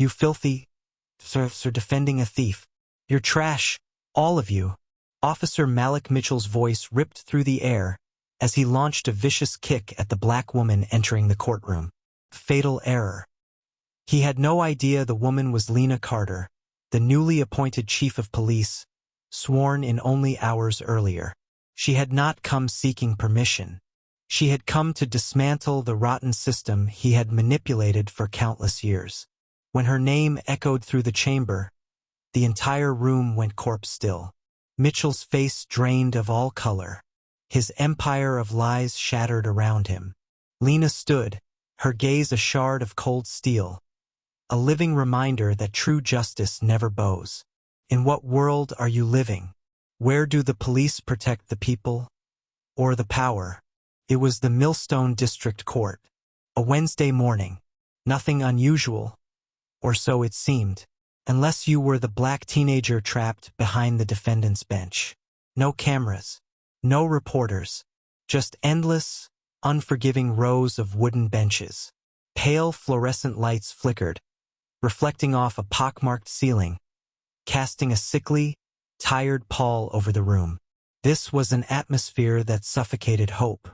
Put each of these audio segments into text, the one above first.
You filthy, sir, defending a thief. You're trash, all of you. Officer Malik Mitchell's voice ripped through the air as he launched a vicious kick at the black woman entering the courtroom. Fatal error. He had no idea the woman was Lena Carter, the newly appointed chief of police, sworn in only hours earlier. She had not come seeking permission. She had come to dismantle the rotten system he had manipulated for countless years. When her name echoed through the chamber, the entire room went corpse still. Mitchell's face drained of all color. His empire of lies shattered around him. Lena stood, her gaze a shard of cold steel, a living reminder that true justice never bows. In what world are you living? Where do the police protect the people? Or the power? It was the Millstone District Court. A Wednesday morning. Nothing unusual. Or so it seemed. Unless you were the black teenager trapped behind the defendant's bench. No cameras. No reporters. Just endless, unforgiving rows of wooden benches. Pale fluorescent lights flickered, reflecting off a pockmarked ceiling, casting a sickly, tired pall over the room. This was an atmosphere that suffocated hope.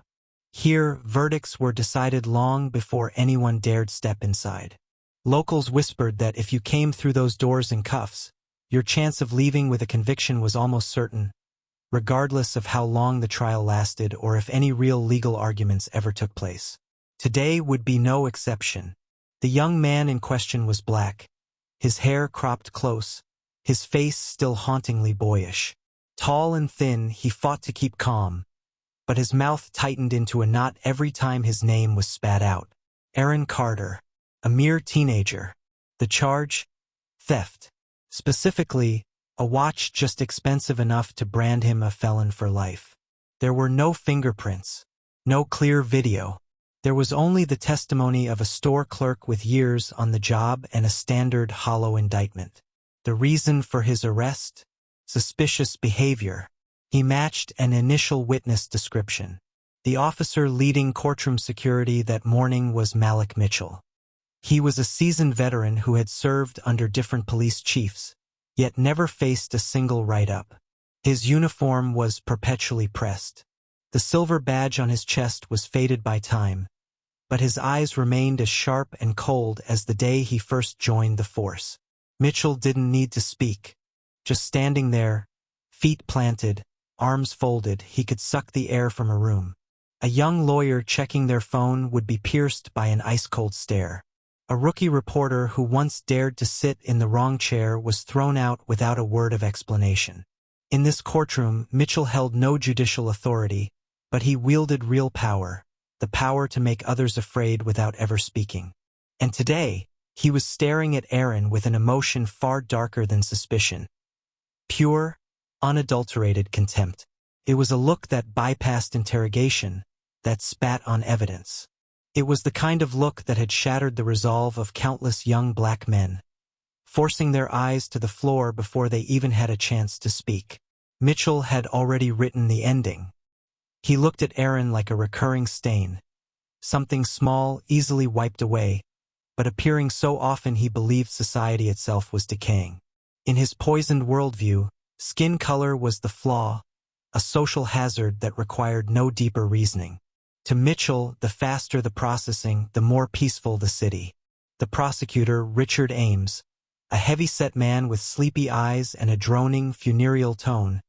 Here, verdicts were decided long before anyone dared step inside. Locals whispered that if you came through those doors in cuffs, your chance of leaving with a conviction was almost certain, regardless of how long the trial lasted or if any real legal arguments ever took place. Today would be no exception. The young man in question was black, his hair cropped close, his face still hauntingly boyish. Tall and thin, he fought to keep calm, but his mouth tightened into a knot every time his name was spat out. Aaron Carter, a mere teenager. The charge? Theft. Specifically, a watch just expensive enough to brand him a felon for life. There were no fingerprints, no clear video. There was only the testimony of a store clerk with years on the job and a standard hollow indictment. The reason for his arrest? Suspicious behavior. He matched an initial witness description. The officer leading courtroom security that morning was Malik Mitchell. He was a seasoned veteran who had served under different police chiefs, yet never faced a single write-up. His uniform was perpetually pressed. The silver badge on his chest was faded by time, but his eyes remained as sharp and cold as the day he first joined the force. Mitchell didn't need to speak. Just standing there, feet planted, arms folded, he could suck the air from a room. A young lawyer checking their phone would be pierced by an ice-cold stare. A rookie reporter who once dared to sit in the wrong chair was thrown out without a word of explanation. In this courtroom, Mitchell held no judicial authority, but he wielded real power, the power to make others afraid without ever speaking. And today, he was staring at Aaron with an emotion far darker than suspicion. Pure, unadulterated contempt. It was a look that bypassed interrogation, that spat on evidence. It was the kind of look that had shattered the resolve of countless young black men, forcing their eyes to the floor before they even had a chance to speak. Mitchell had already written the ending. He looked at Aaron like a recurring stain, something small, easily wiped away, but appearing so often he believed society itself was decaying. In his poisoned worldview, skin color was the flaw, a social hazard that required no deeper reasoning. To Mitchell, the faster the processing, the more peaceful the city. The prosecutor, Richard Ames, a heavy-set man with sleepy eyes and a droning, funereal tone,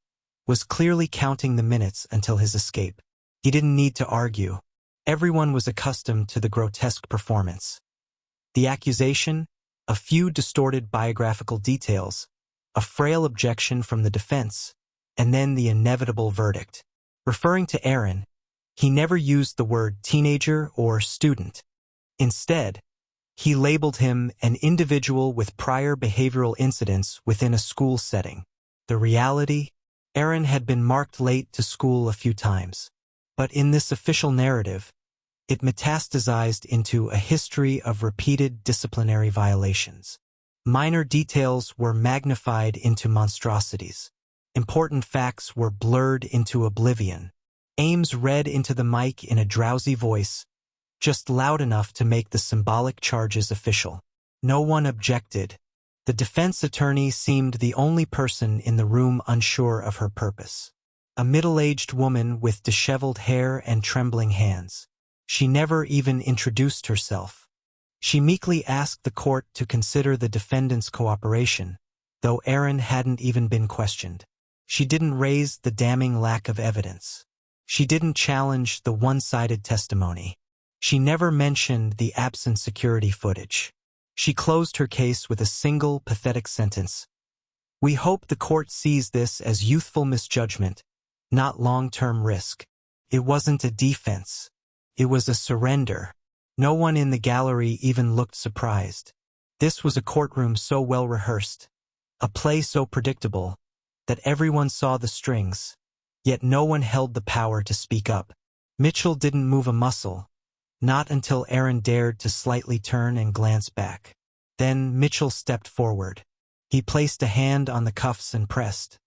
was clearly counting the minutes until his escape. He didn't need to argue. Everyone was accustomed to the grotesque performance. The accusation, a few distorted biographical details, a frail objection from the defense, and then the inevitable verdict. Referring to Aaron, he never used the word teenager or student. Instead, he labeled him an individual with prior behavioral incidents within a school setting. The reality? Aaron had been marked late to school a few times. But in this official narrative, it metastasized into a history of repeated disciplinary violations. Minor details were magnified into monstrosities. Important facts were blurred into oblivion. Ames read into the mic in a drowsy voice, just loud enough to make the symbolic charges official. No one objected. The defense attorney seemed the only person in the room unsure of her purpose. A middle-aged woman with disheveled hair and trembling hands. She never even introduced herself. She meekly asked the court to consider the defendant's cooperation, though Aaron hadn't even been questioned. She didn't raise the damning lack of evidence. She didn't challenge the one-sided testimony. She never mentioned the absent security footage. She closed her case with a single pathetic sentence. "We hope the court sees this as youthful misjudgment, not long-term risk." It wasn't a defense. It was a surrender. No one in the gallery even looked surprised. This was a courtroom so well rehearsed, a play so predictable, that everyone saw the strings, yet no one held the power to speak up. Mitchell didn't move a muscle, not until Aaron dared to slightly turn and glance back. Then Mitchell stepped forward. He placed a hand on the cuffs and pressed,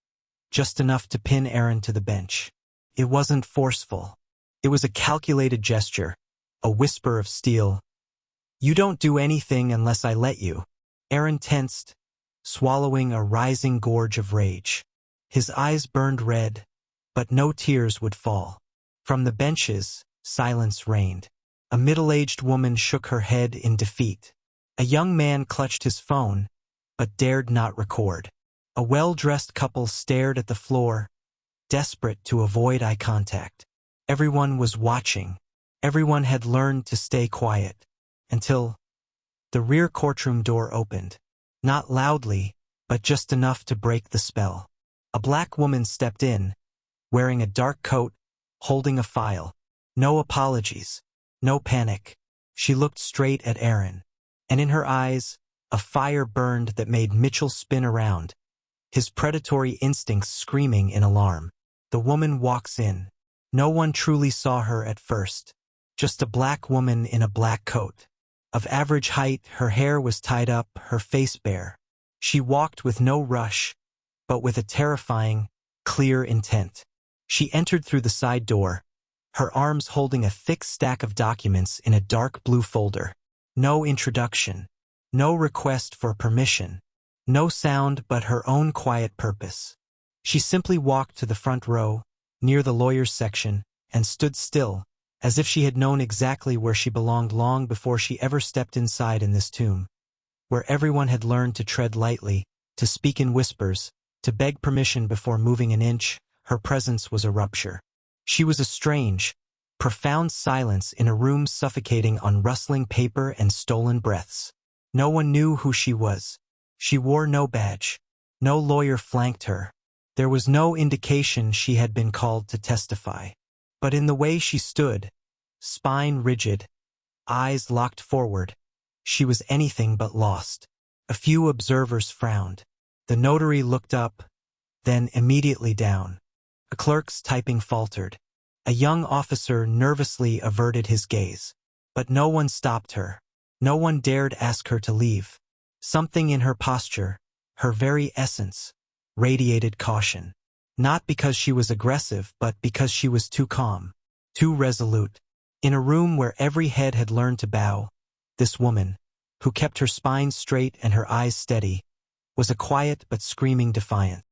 just enough to pin Aaron to the bench. It wasn't forceful. It was a calculated gesture, a whisper of steel. "You don't do anything unless I let you." Aaron tensed, swallowing a rising gorge of rage. His eyes burned red, but no tears would fall. From the benches, silence reigned. A middle-aged woman shook her head in defeat. A young man clutched his phone, but dared not record. A well-dressed couple stared at the floor, desperate to avoid eye contact. Everyone was watching. Everyone had learned to stay quiet, until the rear courtroom door opened. Not loudly, but just enough to break the spell. A black woman stepped in, wearing a dark coat, holding a file. No apologies, no panic. She looked straight at Aaron, and in her eyes, a fire burned that made Mitchell spin around, his predatory instincts screaming in alarm. The woman walks in. No one truly saw her at first. Just a black woman in a black coat. Of average height, her hair was tied up, her face bare. She walked with no rush, but with a terrifying, clear intent. She entered through the side door, her arms holding a thick stack of documents in a dark blue folder. No introduction, no request for permission, no sound but her own quiet purpose. She simply walked to the front row, near the lawyer's section, and stood still, as if she had known exactly where she belonged long before she ever stepped inside in this tomb, where everyone had learned to tread lightly, to speak in whispers, to beg permission before moving an inch. Her presence was a rupture. She was a strange, profound silence in a room suffocating on rustling paper and stolen breaths. No one knew who she was. She wore no badge. No lawyer flanked her. There was no indication she had been called to testify. But in the way she stood, spine rigid, eyes locked forward, she was anything but lost. A few observers frowned. The notary looked up, then immediately down. A clerk's typing faltered. A young officer nervously averted his gaze. But no one stopped her. No one dared ask her to leave. Something in her posture, her very essence, radiated caution. Not because she was aggressive, but because she was too calm, too resolute. In a room where every head had learned to bow, this woman, who kept her spine straight and her eyes steady, was a quiet but screaming defiance.